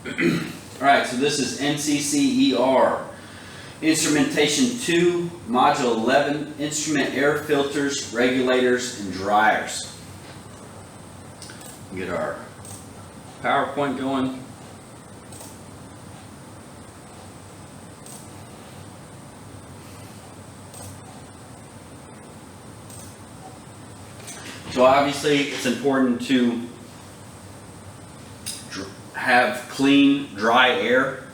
Alright, so this is NCCER. Instrumentation 2, Module 11, Instrument Air Filters, Regulators, and Dryers. Get our PowerPoint going. So obviously it's important to have clean, dry air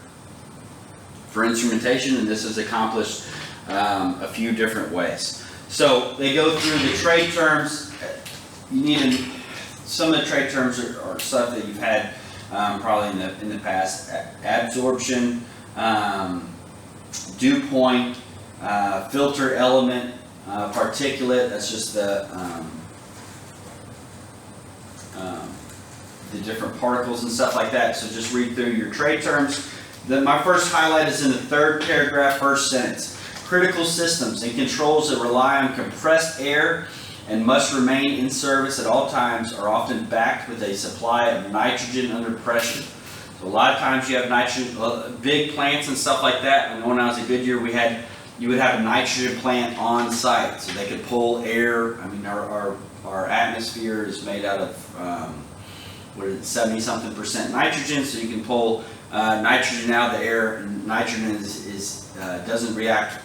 for instrumentation, and this is accomplished a few different ways. So they go through the trade terms. You need some of the trade terms are stuff that you've had probably in the past: absorption, dew point, filter element, particulate. That's just the different particles and stuff like that. So just read through your trade terms. My first highlight is in the third paragraph, first sentence. Critical systems and controls that rely on compressed air and must remain in service at all times are often backed with a supply of nitrogen under pressure. So a lot of times you have nitrogen, big plants and stuff like that. And when I was at Goodyear, you would have a nitrogen plant on site, so they could pull air. I mean, our atmosphere is made out of 70-something% nitrogen, so you can pull nitrogen out of the air, and nitrogen doesn't react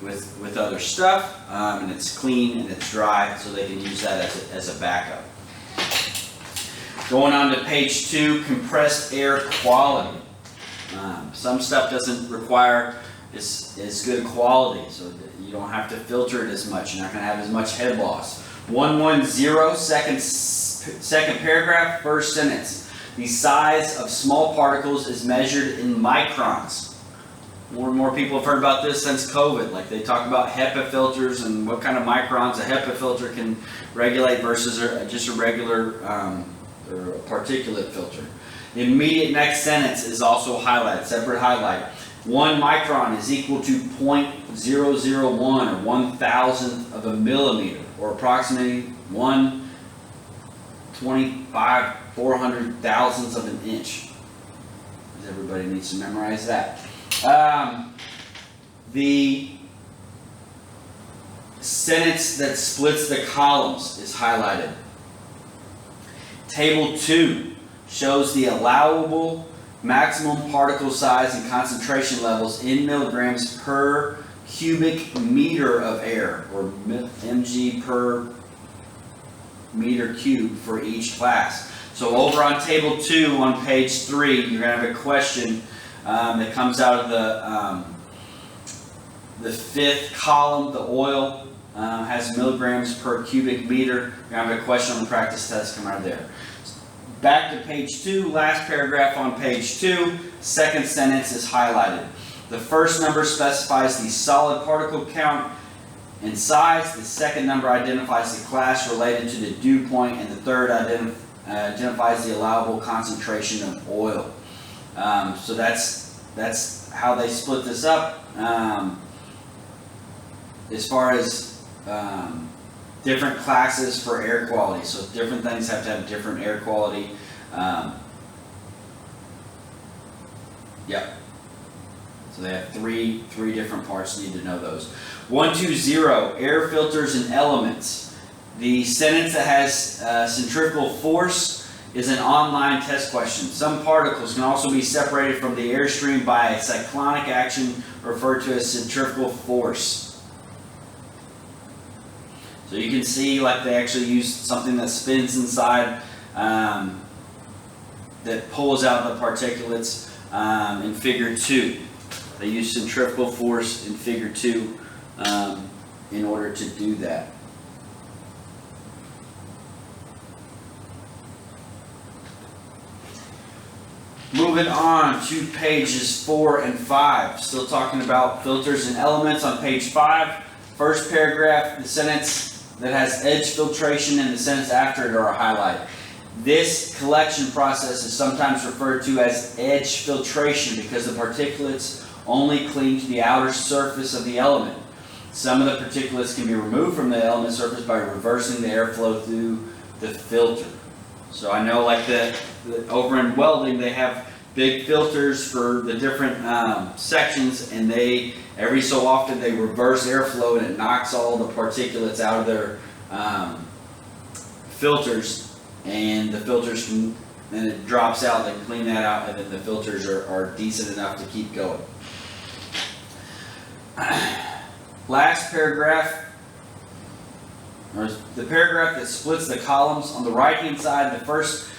with other stuff, and it's clean and it's dry, so they can use that as a backup. Going on to page 2, compressed air quality. Some stuff doesn't require as good quality, so you don't have to filter it as much. You're not going to have as much head loss. 110, second paragraph, first sentence. The size of small particles is measured in microns. More and more people have heard about this since COVID. Like they talk about HEPA filters and what kind of microns a HEPA filter can regulate versus just a regular or a particulate filter. The immediate next sentence is also highlighted, separate highlight. 1 micron is equal to 0.001 or 1,000th of a millimeter, or approximately 1/25/400,000th of an inch. Everybody needs to memorize that. The sentence that splits the columns is highlighted. Table 2 shows the allowable maximum particle size and concentration levels in milligrams per cubic meter of air, or mg per meter cubed for each class. So over on table 2 on page 3, you're going to have a question that comes out of the fifth column. The oil has milligrams per cubic meter. You're going to have a question on the practice test come out of there. Back to page 2, last paragraph on page 2, second sentence is highlighted. The first number specifies the solid particle count and size. The second number identifies the class related to the dew point, and the third identifies the allowable concentration of oil. So that's how they split this up. As far as different classes for air quality, so different things have to have different air quality. Yep. So they have three different parts. You need to know those. 120, air filters and elements. The sentence that has centrifugal force is an online test question. Some particles can also be separated from the airstream by a cyclonic action referred to as centrifugal force. So you can see like they actually use something that spins inside that pulls out the particulates in figure 2. They use centrifugal force in figure 2 in order to do that. Moving on to pages 4 and 5. Still talking about filters and elements on page 5. First paragraph, the sentence that has edge filtration and the sentence after it are highlighted. This collection process is sometimes referred to as edge filtration because the particulates only cling to the outer surface of the element. Some of the particulates can be removed from the element surface by reversing the airflow through the filter. So I know like over in welding they have big filters for the different sections, and every so often they reverse airflow and it knocks all the particulates out of their filters, and the filters can, then it drops out, they clean that out, and then the filters are decent enough to keep going. Last paragraph, or the paragraph that splits the columns on the right hand side, the first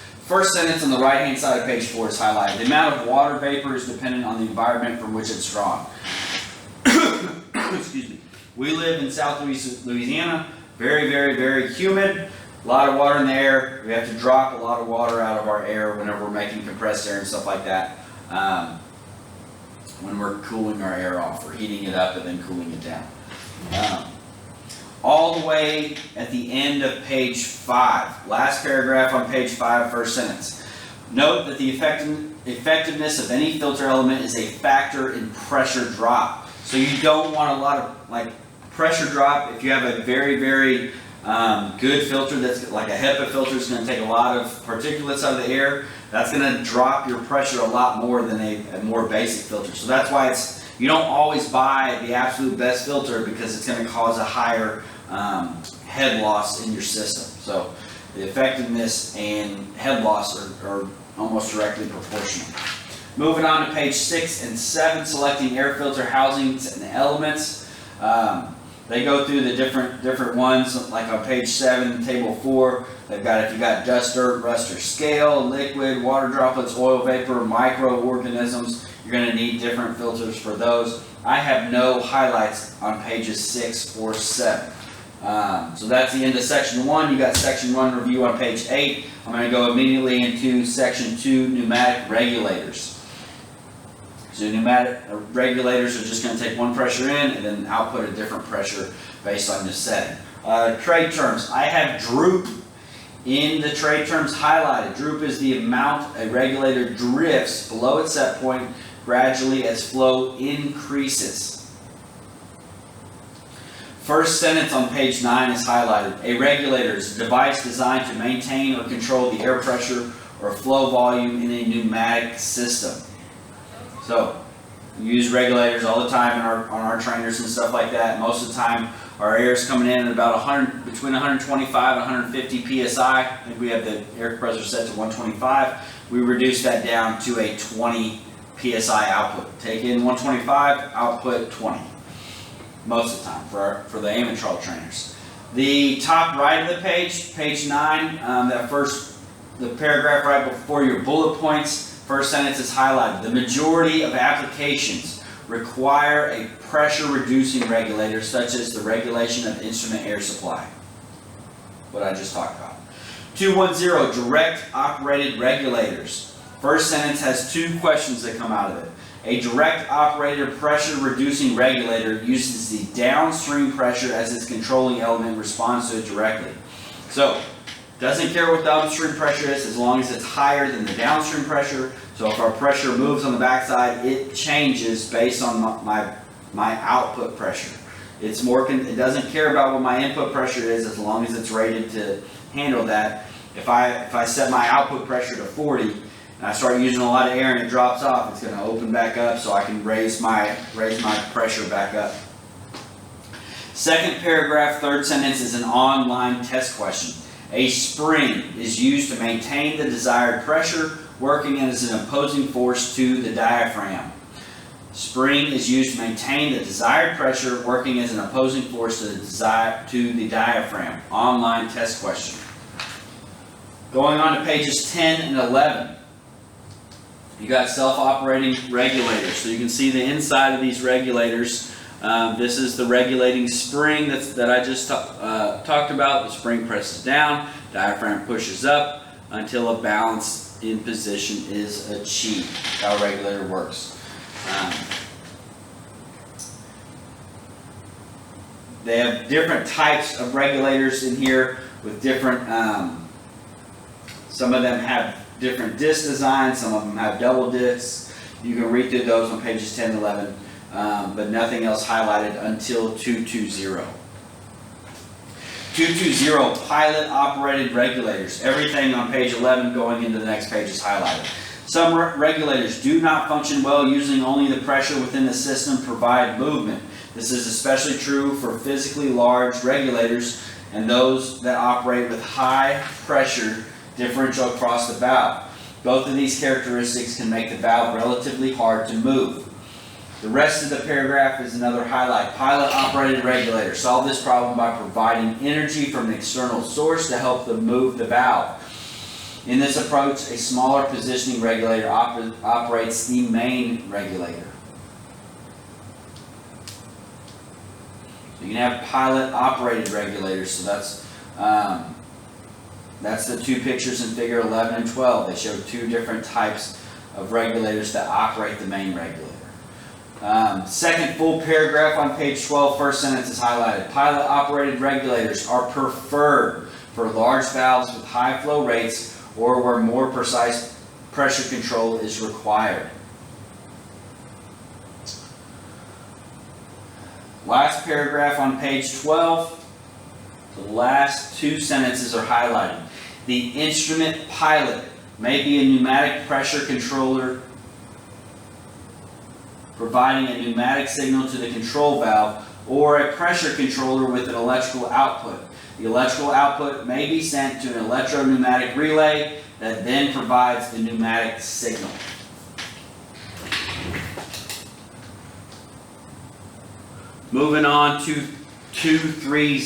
sentence on the right hand side of page 4 is highlighted. The amount of water vapor is dependent on the environment from which it's drawn. Excuse me. We live in South Louisiana, very, very, very humid. A lot of water in the air. We have to drop a lot of water out of our air whenever we're making compressed air and stuff like that. When we're cooling our air off, or heating it up and then cooling it down. All the way at the end of page 5. Last paragraph on page 5, first sentence. Note that the effectiveness of any filter element is a factor in pressure drop. So you don't want a lot of pressure drop. If you have a very, very good filter that's like a HEPA filter, is going to take a lot of particulates out of the air. That's going to drop your pressure a lot more than a more basic filter. So that's why you don't always buy the absolute best filter, because it's going to cause a higher head loss in your system. So the effectiveness and head loss are almost directly proportional. Moving on to page 6 and 7, selecting air filter housings and elements. They go through the different ones, like on page 7, table 4, they've got, if you got dust, dirt, rust, or scale, liquid, water droplets, oil vapor, microorganisms, you're going to need different filters for those. I have no highlights on pages 6 or 7. So that's the end of section 1. You got section 1 review on page 8. I'm going to go immediately into section 2, pneumatic regulators. So pneumatic regulators are just going to take one pressure in and then output a different pressure based on the setting. Trade terms. I have droop in the trade terms highlighted. Droop is the amount a regulator drifts below its set point gradually as flow increases. First sentence on page 9 is highlighted. A regulator is a device designed to maintain or control the air pressure or flow volume in a pneumatic system. So, we use regulators all the time on our trainers and stuff like that. Most of the time, our air is coming in at about between 125 and 150 psi. I think we have the air compressor set to 125. We reduce that down to a 20 psi output. Take in 125, output 20. Most of the time for the Amatrol trainers. The top right of the page, page 9, the paragraph right before your bullet points. First sentence is highlighted. The majority of applications require a pressure-reducing regulator, such as the regulation of instrument air supply. What I just talked about. 210, direct operated regulators. First sentence has 2 questions that come out of it. A direct operator pressure-reducing regulator uses the downstream pressure as its controlling element and responds to it directly. So, doesn't care what the upstream pressure is as long as it's higher than the downstream pressure. So if our pressure moves on the backside, it changes based on my output pressure. It doesn't care about what my input pressure is as long as it's rated to handle that. If I set my output pressure to 40 and I start using a lot of air and it drops off, it's going to open back up so I can raise my pressure back up. Second paragraph, third sentence is an online test question. A spring is used to maintain the desired pressure, working as an opposing force to the diaphragm. Spring is used to maintain the desired pressure, working as an opposing force to the diaphragm. Online test question. Going on to pages 10 and 11. You got self-operating regulators. So you can see the inside of these regulators. This is the regulating spring that I just talked about. The spring presses down, diaphragm pushes up until a balance in position is achieved. That's how a regulator works. They have different types of regulators in here with different, some of them have different disc designs, some of them have double discs. You can read through those on pages 10 and 11. But nothing else highlighted until 220. 220, pilot operated regulators. Everything on page 11 going into the next page is highlighted. Some regulators do not function well using only the pressure within the system to provide movement. This is especially true for physically large regulators and those that operate with high pressure differential across the valve. Both of these characteristics can make the valve relatively hard to move. The rest of the paragraph is another highlight. Pilot-operated regulators solve this problem by providing energy from an external source to help them move the valve. In this approach, a smaller positioning regulator operates the main regulator. So you can have pilot-operated regulators. So that's the two pictures in figure 11 and 12. They show two different types of regulators that operate the main regulator. Second full paragraph on page 12, first sentence is highlighted. Pilot-operated regulators are preferred for large valves with high flow rates or where more precise pressure control is required. Last paragraph on page 12, the last two sentences are highlighted. The instrument pilot may be a pneumatic pressure controller providing a pneumatic signal to the control valve, or a pressure controller with an electrical output. The electrical output may be sent to an electro-pneumatic relay that then provides the pneumatic signal. Moving on to 230,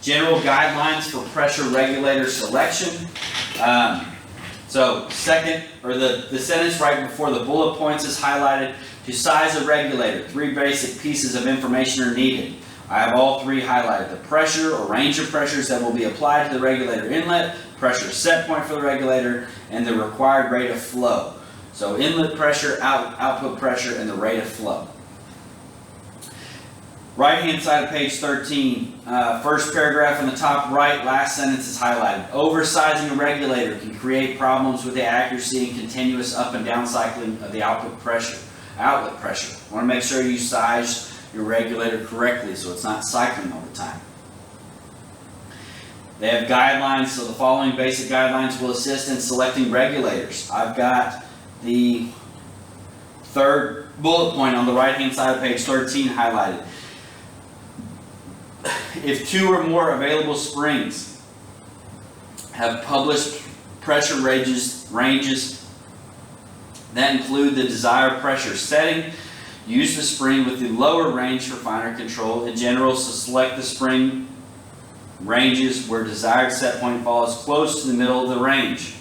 general guidelines for pressure regulator selection. So the sentence right before the bullet points is highlighted. To size a regulator, three basic pieces of information are needed. I have all three highlighted. The pressure or range of pressures that will be applied to the regulator inlet, pressure set point for the regulator, and the required rate of flow. So inlet pressure, output pressure, and the rate of flow. Right hand side of page 13, first paragraph in the top right, last sentence is highlighted. Oversizing a regulator can create problems with the accuracy and continuous up and down cycling of the outlet pressure. I want to make sure you size your regulator correctly so it's not cycling all the time. They have guidelines, so the following basic guidelines will assist in selecting regulators. I've got the third bullet point on the right hand side of page 13 highlighted. If two or more available springs have published pressure ranges that include the desired pressure setting, use the spring with the lower range for finer control. In general, so select the spring ranges where desired set point falls close to the middle of the range.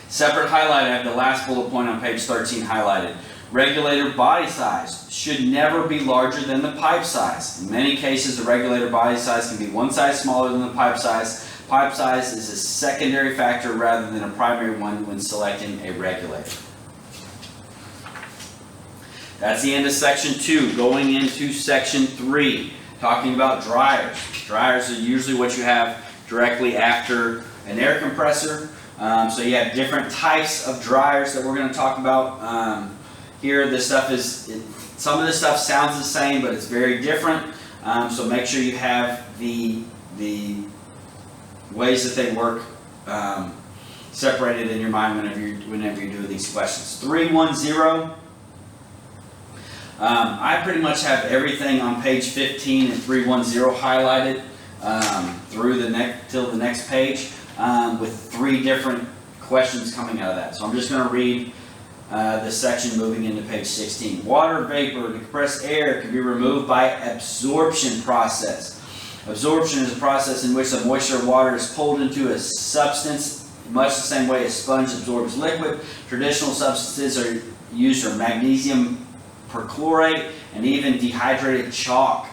Separate highlight, I have the last bullet point on page 13 highlighted. Regulator body size should never be larger than the pipe size. In many cases, the regulator body size can be one size smaller than the pipe size. Pipe size is a secondary factor rather than a primary one when selecting a regulator. That's the end of section 2. Going into section 3, talking about dryers. Dryers are usually what you have directly after an air compressor. So you have different types of dryers that we're going to talk about. Here, this stuff some of this stuff sounds the same, but it's very different. So make sure you have the ways that they work separated in your mind whenever you do these questions. 310. I pretty much have everything on page 15 and 310 highlighted through till the next page with 3 different questions coming out of that. So I'm just going to read this section moving into page 16. Water vapor to compressed air can be removed by absorption process. Absorption is a process in which the moisture of water is pulled into a substance, much the same way a sponge absorbs liquid. Traditional substances are used for magnesium perchlorate and even dehydrated chalk.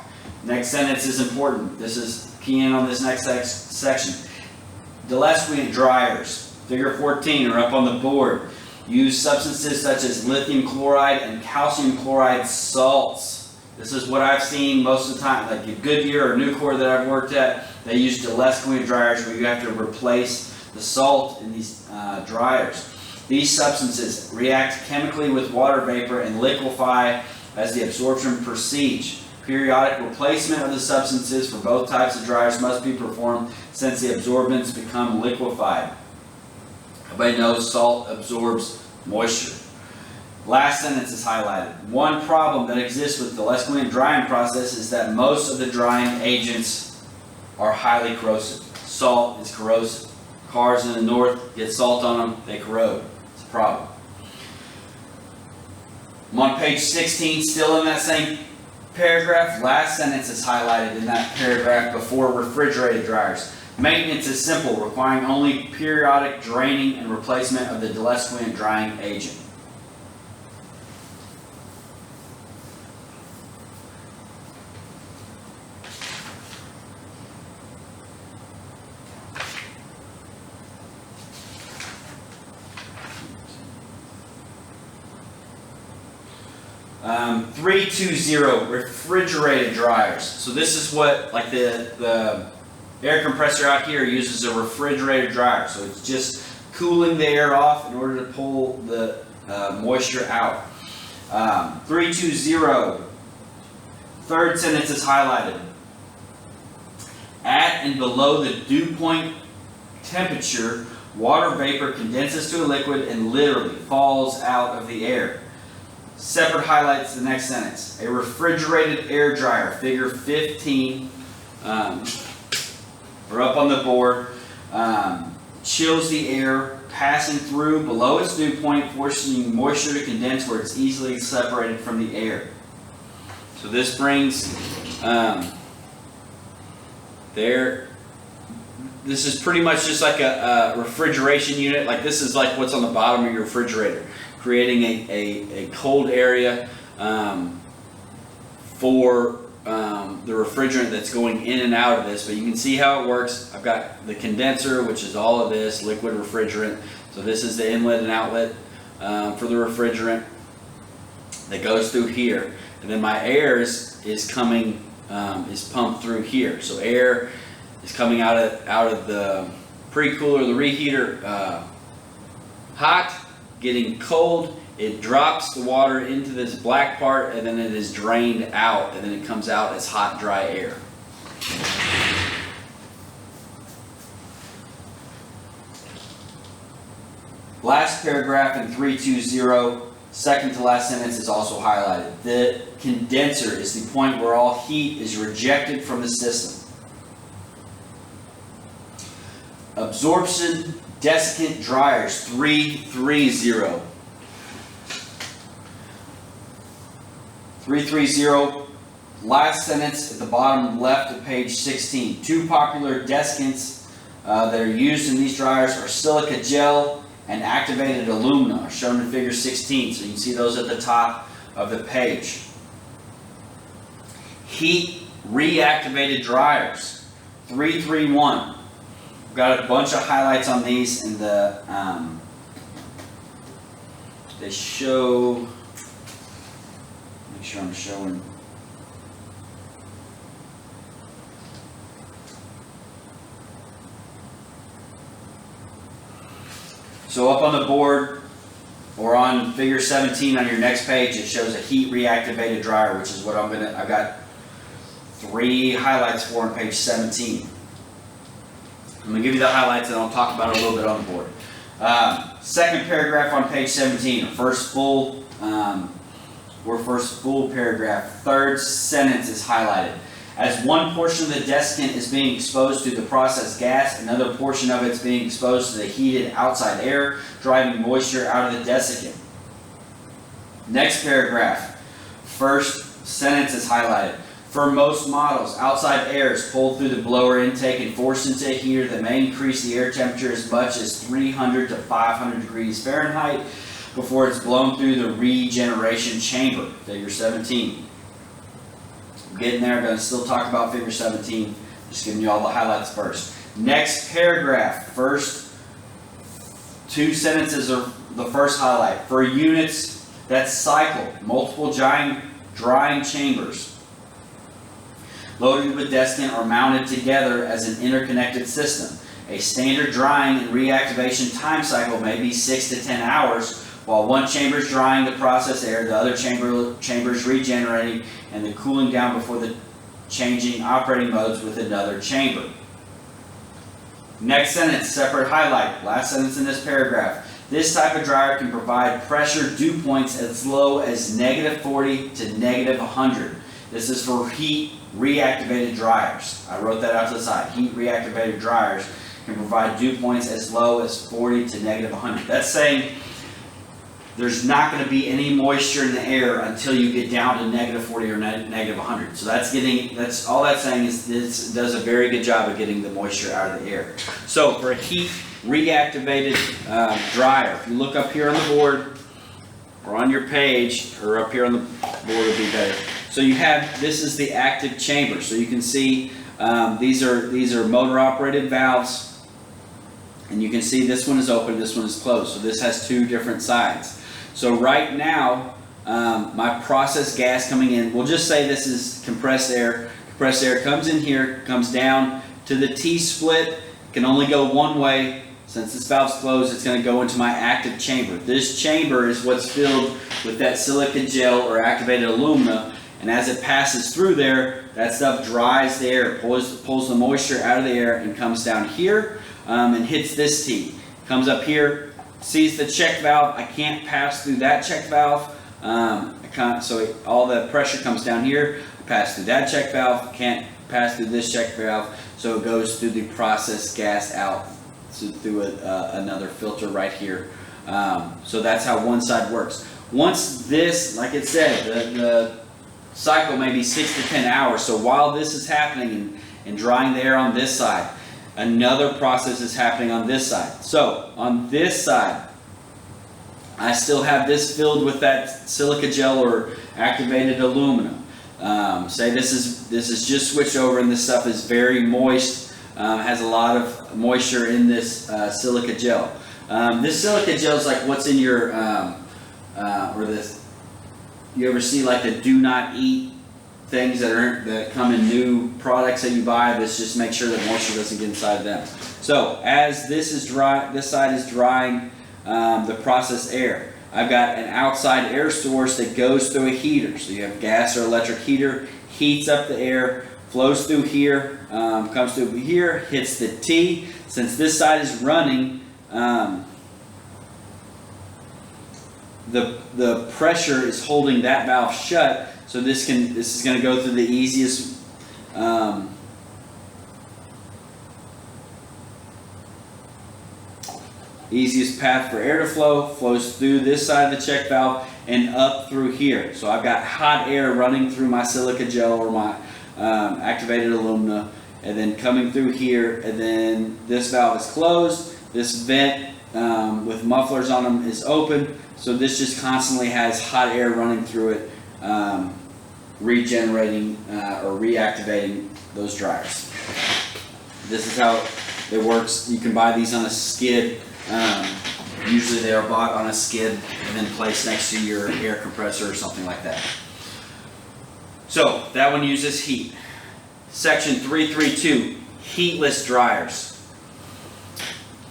Next sentence is important. This is key in on this next section. Gillespie dryers, figure 14, are up on the board. Use substances such as lithium chloride and calcium chloride salts. This is what I've seen most of the time, like at Goodyear or Nucor that I've worked at. They use Gillespie dryers where you have to replace the salt in these dryers. These substances react chemically with water vapor and liquefy as the absorption proceeds. Periodic replacement of the substances for both types of dryers must be performed since the absorbents become liquefied. Everybody knows salt absorbs moisture. Last sentence is highlighted. One problem that exists with the Lesquin drying process is that most of the drying agents are highly corrosive. Salt is corrosive. Cars in the north get salt on them, they corrode. It's a problem. I'm on page 16, still in that same paragraph. Last sentence is highlighted in that paragraph before refrigerated dryers. Maintenance is simple, requiring only periodic draining and replacement of the Lesquin drying agent. Um, 320 refrigerated dryers. So this is what, like the air compressor out here uses a refrigerated dryer. So it's just cooling the air off in order to pull the moisture out. 320, third sentence is highlighted. At and below the dew point temperature, water vapor condenses to a liquid and literally falls out of the air. Separate highlights the next sentence. A refrigerated air dryer, figure 15, or up on the board, chills the air passing through below its dew point, forcing moisture to condense where it's easily separated from the air. So this brings this is pretty much just like a refrigeration unit. Like this is like what's on the bottom of your refrigerator, creating a cold area for the refrigerant that's going in and out of this. But you can see how it works. I've got the condenser, which is all of this liquid refrigerant. So this is the inlet and outlet for the refrigerant that goes through here. And then my air is coming, is pumped through here. So air is coming out of the pre-cooler, the reheater, hot, getting cold. It drops the water into this black part, and then it is drained out, and then it comes out as hot, dry air. Last paragraph in 320, second to last sentence is also highlighted. The condenser is the point where all heat is rejected from the system. Absorption desiccant dryers, 330. 330, last sentence at the bottom left of page 16. Two popular desiccants that are used in these dryers are silica gel and activated alumina, are shown in figure 16. So you can see those at the top of the page. Heat reactivated dryers, 331. We've got a bunch of highlights on these in the, they show, make sure I'm showing. So up on the board, or on figure 17 on your next page, it shows a heat reactivated dryer, which is what I've got 3 highlights for on page 17. I'm going to give you the highlights and I'll talk about it a little bit on the board. Second paragraph on page 17, first full paragraph, third sentence is highlighted. As one portion of the desiccant is being exposed to the processed gas, another portion of it is being exposed to the heated outside air, driving moisture out of the desiccant. Next paragraph, first sentence is highlighted. For most models, outside air is pulled through the blower intake and forced into a heater that may increase the air temperature as much as 300 to 500 degrees Fahrenheit before it's blown through the regeneration chamber, figure 17. I'm getting there, I'm going to still talk about figure 17, just giving you all the highlights first. Next paragraph, first 2 sentences are the first highlight. For units that cycle multiple drying chambers loaded with desiccant are mounted together as an interconnected system. A standard drying and reactivation time cycle may be 6 to 10 hours. While one chamber is drying the processed air, the other chamber is regenerating and the cooling down before the changing operating modes with another chamber. Next sentence, separate highlight, last sentence in this paragraph. This type of dryer can provide pressure dew points as low as -40 to -100. This is for heat reactivated dryers. I wrote that out to the side. Heat reactivated dryers can provide dew points as low as 40 to -100. That's saying there's not going to be any moisture in the air until you get down to -40 or -100. So that's all that's saying is this does a very good job of getting the moisture out of the air. So for a heat reactivated dryer, if you look up here on the board or on your page, or up here on the board would be better. So you have, this is the active chamber. So you can see these are motor operated valves, and you can see this one is open, this one is closed. So this has two different sides. So right now, my process gas coming in, we'll just say this is compressed air. Compressed air comes in here, comes down to the T-split, can only go one way. Since this valve's closed, it's going to go into my active chamber. This chamber is what's filled with that silica gel or activated alumina, and as it passes through there, that stuff dries the air, pulls the moisture out of the air and comes down here and hits this T. Comes up here, sees the check valve. I can't pass through that check valve, so all the pressure comes down here. I pass through that check valve, can't pass through this check valve, so it goes through the process gas out through another filter right here. So that's how one side works. Once this, like it said, the cycle may be 6 to 10 hours. So while this is happening and drying the air on this side, another process is happening on this side. So on this side, I still have this filled with that silica gel or activated aluminum. Say this is just switched over, and this stuff is very moist. Has a lot of moisture in this silica gel. This silica gel is like what's in your, or this, you ever see like the do not eat things that come in new products that you buy? This just makes sure that moisture doesn't get inside of them. So as this is dry, this side is drying the process air. I've got an outside air source that goes through a heater. So you have gas or electric heater, heats up the air, flows through here, comes through here, hits the T. Since this side is running, the pressure is holding that valve shut. So this is going to go through the easiest path for air to flow. Flows through this side of the check valve and up through here. So I've got hot air running through my silica gel or my activated alumina, and then coming through here, and then this valve is closed. This vent with mufflers on them is open, so this just constantly has hot air running through it, regenerating or reactivating those dryers. This is how it works. You can buy these on a skid. Usually they are bought on a skid and then placed next to your air compressor or something like that. So that one uses heat. Section 332, heatless dryers.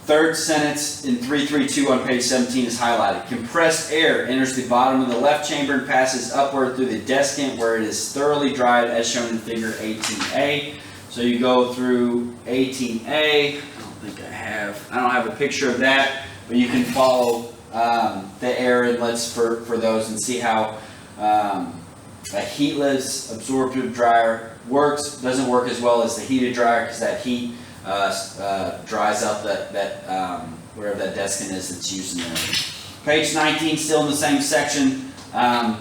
Third sentence in 332 on page 17 is highlighted. Compressed air enters the bottom of the left chamber and passes upward through the descant where it is thoroughly dried as shown in figure 18A. So you go through 18A. I don't have a picture of that, but you can follow the air inlets for those and see how a heatless absorptive dryer works. Doesn't work as well as the heated dryer because that heat dries out that wherever that descant is that's used in there. Page 19, still in the same section,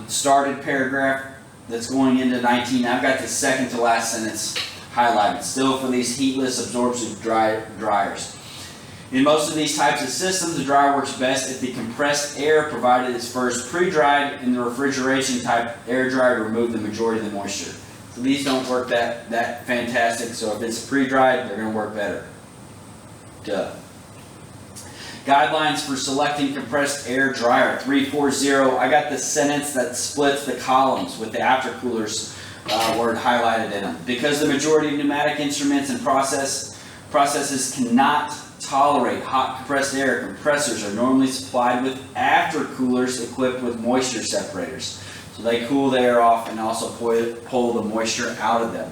started paragraph that's going into 19. I've got the second to last sentence highlighted, still for these heatless absorptive dryers. In most of these types of systems, the dryer works best if the compressed air provided is first pre-dried in the refrigeration type air dryer to remove the majority of the moisture. So these don't work that fantastic, so if it's pre-dried, they're going to work better. Duh. Guidelines for selecting compressed air dryer 340. I got the sentence that splits the columns with the aftercoolers word highlighted in them. Because the majority of pneumatic instruments and processes cannot tolerate hot compressed air, compressors are normally supplied with aftercoolers equipped with moisture separators. So they cool the air off and also pull the moisture out of them.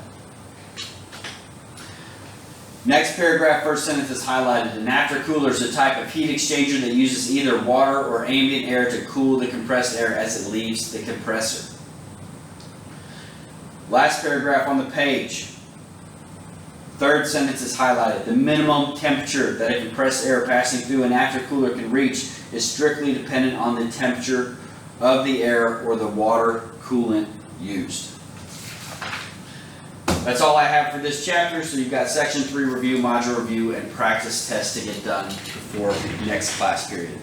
Next paragraph, first sentence is highlighted. An aftercooler is a type of heat exchanger that uses either water or ambient air to cool the compressed air as it leaves the compressor. Last paragraph on the page. Third sentence is highlighted. The minimum temperature that a compressed air passing through an aftercooler can reach is strictly dependent on the temperature of the air or the water coolant used. That's all I have for this chapter. So you've got section 3 review, module review, and practice test to get done before the next class period.